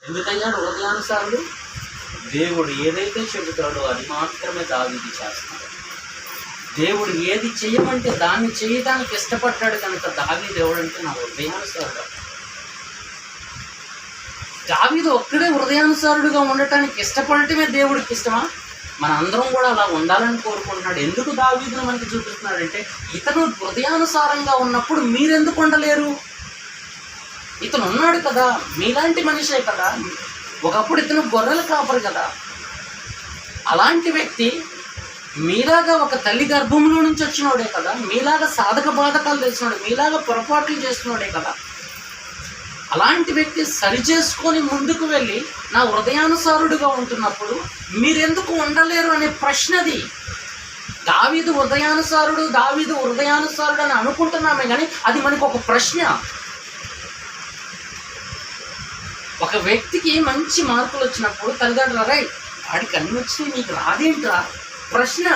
ఎందుకయ్యాడు హృదయానుసారుడు? దేవుడు ఏదైతే చెబుతాడో అది మాత్రమే దావీదు చేస్తాడు. దేవుడు ఏది చేయమంటే దాన్ని చేయడానికి ఇష్టపడ్డాడు కనుక దావీదు ఎవడంటే నా హృదయానుసారుడు. దావీదు ఒక్కడే హృదయానుసారుడుగా ఉండటానికి ఇష్టపడటమే దేవుడికి ఇష్టమా? మన అందరం కూడా అలా ఉండాలని కోరుకుంటున్నాడు. ఎందుకు దావీదును మనకి చూపిస్తున్నాడంటే, ఇతను హృదయానుసారంగా ఉన్నప్పుడు మీరెందుకు ఉండలేరు? ఇతను ఉన్నాడు కదా, మీలాంటి మనిషే కదా. ఒకప్పుడు ఇతను గొర్రెల కాపరి కదా. అలాంటి వ్యక్తి మీలాగా ఒక తల్లి గర్భంలో నుంచి వచ్చినోడే కదా. మీలాగా సాధక బాధకాలు తెలిసినోడే, మీలాగా పొరపాట్లు చేస్తున్నాడే కదా. అలాంటి వ్యక్తి సరి చేసుకొని ముందుకు వెళ్ళి నా హృదయానుసారుడుగా ఉంటున్నప్పుడు మీరెందుకు ఉండలేరు అనే ప్రశ్నది. దావీదు హృదయానుసారుడు అని అనుకుంటున్నామే కానీ అది మనకు ఒక ప్రశ్న. ఒక వ్యక్తికి మంచి మార్కులు వచ్చినప్పుడు తల్లిదండ్రులు రై వాడికి అన్ని వచ్చినాయి నీకు రాదేంట్రా ప్రశ్న.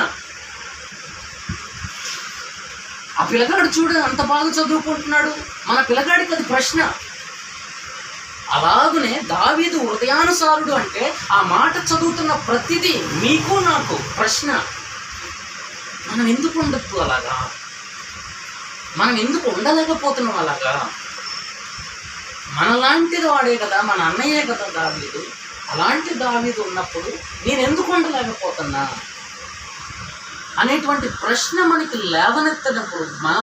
ఆ పిల్లగాడు చూడు అంత బాగా చదువుకుంటున్నాడు, మన పిల్లగాడికి అది ప్రశ్న. అలాగనే దావీదు హృదయానుసారుడు అంటే ఆ మాట చదువుతున్న ప్రతిదీ మీకు నాకు ప్రశ్న. మనం ఎందుకు ఉండొద్దు అలాగా? మనం ఎందుకు ఉండలేకపోతున్నాం అలాగా? మనలాంటిది వాడే కదా, మన అన్నయ్యే కదా దావీదు. అలాంటి దావీదు ఉన్నప్పుడు నేను ఎందుకు ఉండలేకపోతున్నా అనేటువంటి ప్రశ్న మనకి లేవనెత్తనప్పుడు మనం